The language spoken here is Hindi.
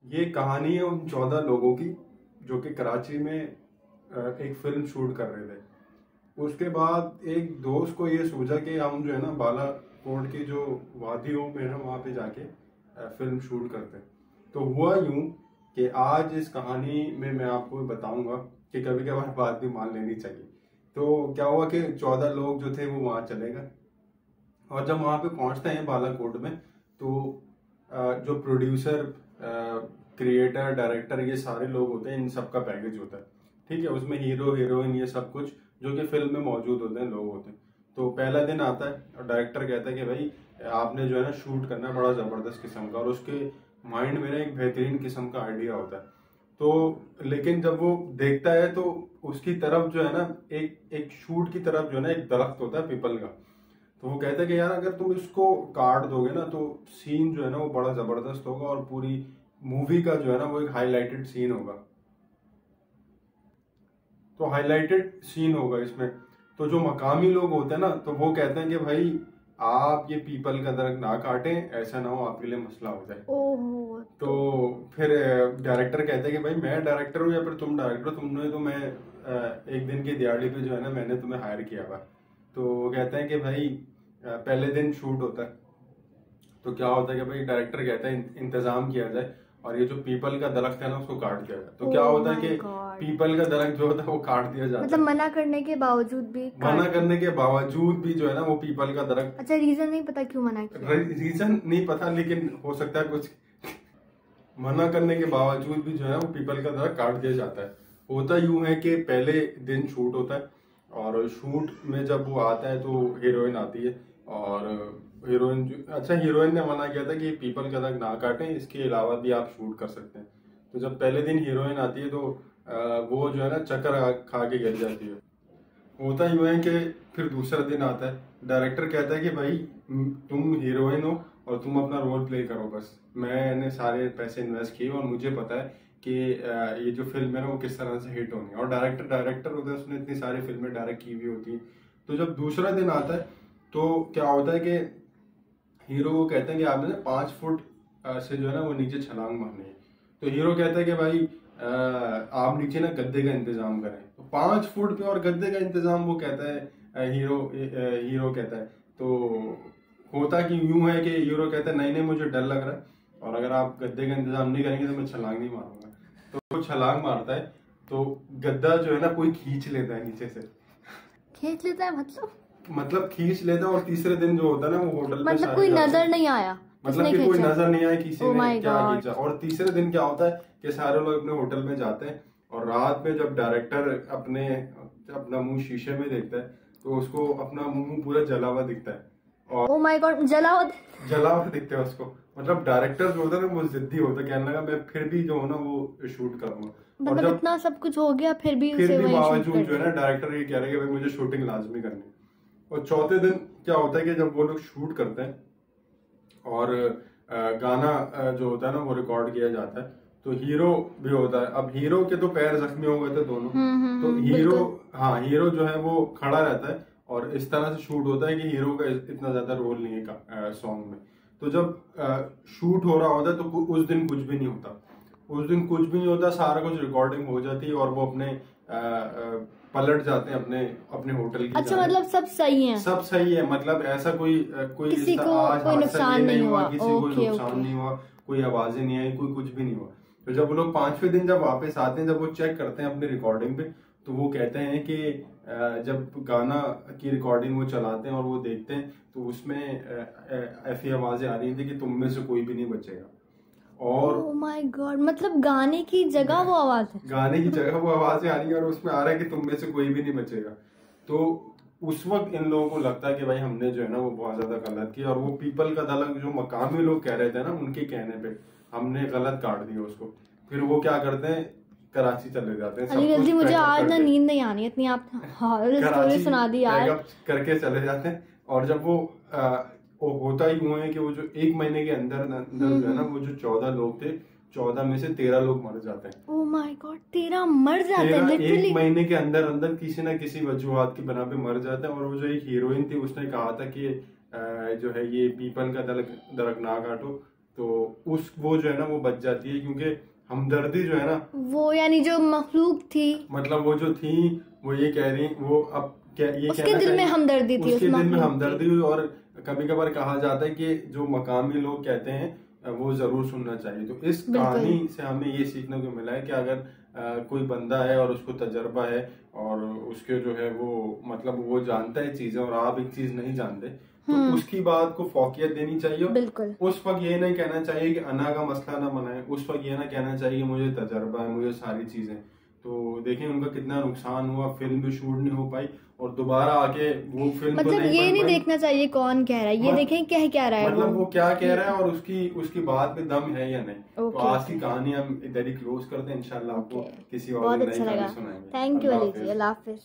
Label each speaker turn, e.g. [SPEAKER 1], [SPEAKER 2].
[SPEAKER 1] ये कहानी है उन 14 लोगों की जो कि कराची में एक फिल्म शूट कर रहे थे। उसके बाद एक दोस्त को ये सूझा कि हम जो है ना बालाकोट की जो वादियों में है वहाँ पे जाके फिल्म शूट करते हैं। तो हुआ यूं कि आज इस कहानी में मैं आपको बताऊंगा कि कभी कभार बात भी मान लेनी चाहिए। तो क्या हुआ कि 14 लोग जो थे वो वहाँ चले गए और जब वहाँ पे पहुँचते हैं बालाकोट में तो जो प्रोड्यूसर, क्रिएटर, डायरेक्टर, ये सारे लोग होते हैं, इन सब का पैकेज होता है। ठीक है, उसमें हीरो हीरोइन ये सब कुछ जो कि फिल्म में मौजूद होते हैं लोग होते हैं। तो पहला दिन आता है और डायरेक्टर कहता है कि भाई आपने जो है ना शूट करना है बड़ा जबरदस्त किस्म का, और उसके माइंड में ना एक बेहतरीन किस्म का आइडिया होता है। तो लेकिन जब वो देखता है तो उसकी तरफ जो है ना एक एक शूट की तरफ जो है ना एक दरख्त होता है पीपल का। तो वो कहता है कि यार अगर तुम इसको काट दोगे ना तो सीन जो है ना वो बड़ा जबरदस्त होगा और पूरी मूवी का जो है ना वो एक हाईलाइटेड सीन होगा। तो हाईलाइटेड सीन होगा इसमें। तो जो मकामी लोग होते हैं ना तो वो कहते हैं कि भाई आप ये पीपल का दरख्त ना काटें, ऐसा ना हो आपके लिए मसला हो जाए।
[SPEAKER 2] ओहो।
[SPEAKER 1] तो फिर डायरेक्टर कहते हैं कि भाई मैं डायरेक्टर हूँ या फिर तुम डायरेक्टर हो, तुमने तो मैं एक दिन की दिहाड़ी पे जो है ना मैंने तुम्हें हायर किया हुआ। तो वो कहते हैं कि भाई पहले दिन शूट होता है तो क्या होता है कि भाई डायरेक्टर कहता है इंतजाम किया जाए और ये जो पीपल का दरख्त है ना उसको काट दिया जाए। तो क्या
[SPEAKER 2] ओह
[SPEAKER 1] होता है
[SPEAKER 2] माय
[SPEAKER 1] कि
[SPEAKER 2] गॉड।
[SPEAKER 1] पीपल का दरख्त जो होता है वो काट दिया जाता
[SPEAKER 2] मतलब
[SPEAKER 1] है।
[SPEAKER 2] मना करने के बावजूद भी
[SPEAKER 1] मना
[SPEAKER 2] काट।
[SPEAKER 1] करने के बावजूद भी जो है ना वो पीपल का दरख्त,
[SPEAKER 2] अच्छा, रीजन नहीं पता क्यों मना किया।
[SPEAKER 1] रीजन नहीं पता लेकिन हो सकता है कुछ, मना करने के बावजूद भी जो है वो पीपल का दरख्त काट दिया जाता है। होता यूं है कि पहले दिन शूट होता है और शूट में जब वो आता है तो हीरोइन आती है और हीरोइन अच्छा हीरोइन ने मना किया था कि पीपल का दरख्त ना काटें, इसके अलावा भी आप शूट कर सकते हैं। तो जब पहले दिन हीरोइन आती है तो वो जो है ना चक्कर खा के गिर जाती है। होता यूं है कि फिर दूसरा दिन आता है, डायरेक्टर कहता है कि भाई तुम हीरोइन हो और तुम अपना रोल प्ले करो बस। मैंने सारे पैसे इन्वेस्ट किए और मुझे पता है कि ये जो फिल्म है ना वो किस तरह से हिट होनी है। और डायरेक्टर डायरेक्टर होता है, उसने इतनी सारी फिल्में डायरेक्ट की हुई होती हैं। तो जब दूसरा दिन आता है तो क्या होता है कि हीरो को कहते हैं कि आपने ना 5 फुट से जो है ना वो नीचे छलांग मारनी है। तो हीरो कहता है कि भाई आप नीचे ना गद्दे का इंतजाम करें। तो 5 फुट पे और गद्दे का इंतजाम वो कहता है, हीरो कहता है। तो होता कि यूं है कि हीरो कहता है नहीं नहीं मुझे डर लग रहा है और अगर आप गद्दे का इंतजाम नहीं करेंगे तो मैं छलांग नहीं मारूंगा। तो वो छलांग मारता है तो गद्दा जो है ना कोई खींच लेता है नीचे से।
[SPEAKER 2] खींच लेता है
[SPEAKER 1] मतलब खींच लेता है और तीसरे दिन जो होता है ना वो होटल पे
[SPEAKER 2] मतलब
[SPEAKER 1] सारे
[SPEAKER 2] कोई
[SPEAKER 1] जाते
[SPEAKER 2] नजर
[SPEAKER 1] हैं।
[SPEAKER 2] नहीं आया
[SPEAKER 1] मतलब
[SPEAKER 2] किसने
[SPEAKER 1] कि कोई
[SPEAKER 2] खींचा।
[SPEAKER 1] नजर नहीं आया किसी
[SPEAKER 2] ओह
[SPEAKER 1] ने
[SPEAKER 2] माय
[SPEAKER 1] क्या
[SPEAKER 2] गॉड।
[SPEAKER 1] खींचा। और तीसरे दिन क्या होता है कि सारे लोग अपने होटल में जाते हैं और रात में जब डायरेक्टर अपना मुंह शीशे में देखता है तो उसको अपना मुंह पूरा जला हुआ दिखता है और
[SPEAKER 2] ओह माय गॉड, जला हो।
[SPEAKER 1] जला हुआ दिखता है उसको। मतलब डायरेक्टर जो होता है ना वो जिद्दी होता है, कहने लगा मैं फिर भी जो हो ना वो शूट करूंगा। और
[SPEAKER 2] मतलब
[SPEAKER 1] जब
[SPEAKER 2] इतना सब कुछ हो गया फिर भी
[SPEAKER 1] फिर
[SPEAKER 2] उसे
[SPEAKER 1] भी
[SPEAKER 2] वही शूट
[SPEAKER 1] बावजूद
[SPEAKER 2] कर
[SPEAKER 1] जो है ना
[SPEAKER 2] दिया।
[SPEAKER 1] डायरेक्टर ये कह रहे हैं कि भाई मुझे शूटिंग लाजमी करनी है। और चौथे दिन क्या होता है कि जब वो लोग शूट करते हैं और गाना जो होता है ना वो रिकॉर्ड किया जाता है तो हीरो भी होता है। अब हीरो के तो पैर जख्मी हो गए थे दोनों। तो हीरो,
[SPEAKER 2] बिल्कुल।
[SPEAKER 1] हाँ हीरो जो है वो खड़ा रहता है और इस तरह से शूट होता है कि हीरो का इतना ज्यादा रोल नहीं है सॉन्ग में। तो जब शूट हो रहा होता है तो उस दिन कुछ भी नहीं होता, उस दिन कुछ भी नहीं होता, सारा कुछ रिकॉर्डिंग हो जाती है और वो अपने पलट जाते हैं अपने अपने होटल की
[SPEAKER 2] अच्छा,
[SPEAKER 1] जाने।
[SPEAKER 2] मतलब सब सही है।
[SPEAKER 1] सब सही है, मतलब ऐसा कोई
[SPEAKER 2] किसी को
[SPEAKER 1] आज
[SPEAKER 2] कोई
[SPEAKER 1] हादसा
[SPEAKER 2] नुकसान
[SPEAKER 1] ये
[SPEAKER 2] नहीं हुआ।
[SPEAKER 1] किसी को कोई
[SPEAKER 2] ओके
[SPEAKER 1] नुकसान
[SPEAKER 2] ओके।
[SPEAKER 1] नहीं हुआ, कोई आवाजें नहीं आई, कोई कुछ भी नहीं हुआ। तो जब वो लोग 5वें दिन जब वापस आते हैं, जब वो चेक करते हैं अपनी रिकॉर्डिंग पे तो वो कहते हैं कि जब गाना की रिकॉर्डिंग वो चलाते हैं और वो देखते हैं तो उसमें ऐसी आवाजें आ रही थी कि तुम में से कोई भी नहीं बचेगा। और
[SPEAKER 2] ओह माय गॉड, मतलब गाने की जगह वो आवाज है।
[SPEAKER 1] गाने की जगह वो आवाजें आ रही है और उसमें आ रहा है कि तुम में से कोई भी नहीं बचेगा। तो उस वक्त इन लोगों को लगता है कि भाई हमने जो है ना वो बहुत ज्यादा गलत किया और वो पीपल का दलग जो मकामी लोग कह रहे थे ना उनके कहने पे हमने गलत काट दिया उसको। फिर वो क्या करते हैं, कराची चले जाते हैं।
[SPEAKER 2] अली
[SPEAKER 1] सब
[SPEAKER 2] जल्दी,
[SPEAKER 1] कुछ
[SPEAKER 2] मुझे
[SPEAKER 1] पैकअप
[SPEAKER 2] आज ना
[SPEAKER 1] करके
[SPEAKER 2] नींद नहीं आनी है इतनी, आप हॉरर स्टोरी
[SPEAKER 1] कराची
[SPEAKER 2] सुना दी यार।
[SPEAKER 1] पैकअप करके चले जाते हैं। और जब वो होता ही हुआ है कि वो जो 1 महीने के अंदर अंदर जो है ना वो जो 14 लोग थे, 14 में से 13 लोग मर जाते हैं।
[SPEAKER 2] ओह माय गॉड, 13 मर जाते हैं
[SPEAKER 1] 13
[SPEAKER 2] लिटरली।
[SPEAKER 1] 1 महीने के अंदर अंदर किसी ना किसी वजूहात की बना पे मर जाते हैं। और वो जो एक हीरोइन थी उसने कहा था कि जो है ये पीपल का दरख्त ना काटो। तो वो जो है ना वो बच जाती है, क्योंकि हमदर्दी जो है ना,
[SPEAKER 2] वो यानी जो मखलूक थी,
[SPEAKER 1] मतलब वो जो थी वो ये कह रही, वो अब
[SPEAKER 2] उसके दिल में हमदर्दी थी,
[SPEAKER 1] उसके दिल में हमदर्दी हुई। और कभी कभार कहा जाता है कि जो मकामी लोग कहते हैं वो जरूर सुनना चाहिए। तो इस कहानी से हमें ये सीखने को मिला है कि अगर कोई बंदा है और उसको तजर्बा है और उसके जो है वो मतलब वो जानता है चीजें और आप एक चीज नहीं जानते, तो उसकी बात को फौकियत देनी चाहिए।
[SPEAKER 2] बिल्कुल।
[SPEAKER 1] उस वक्त ये नहीं कहना चाहिए कि अना का मसला ना बनाए, उस वक्त ये ना कहना चाहिए मुझे तजर्बा है, मुझे सारी चीजें। तो देखें उनका कितना नुकसान हुआ, फिल्म भी शूट नहीं हो पाई और दोबारा आके वो फिल्म
[SPEAKER 2] मतलब ये नहीं देखना चाहिए कौन कह रहा है, ये देखें कह क्या रहा है,
[SPEAKER 1] मतलब वो क्या कह रहा है और उसकी बात में दम है या नहीं। तो आज की कहानी हम इधर ही क्लोज करते हैं, इंशाल्लाह आपको किसी और
[SPEAKER 2] बहुत अच्छा लगा। थैंक यू अली जी, अल्लाह हाफिज।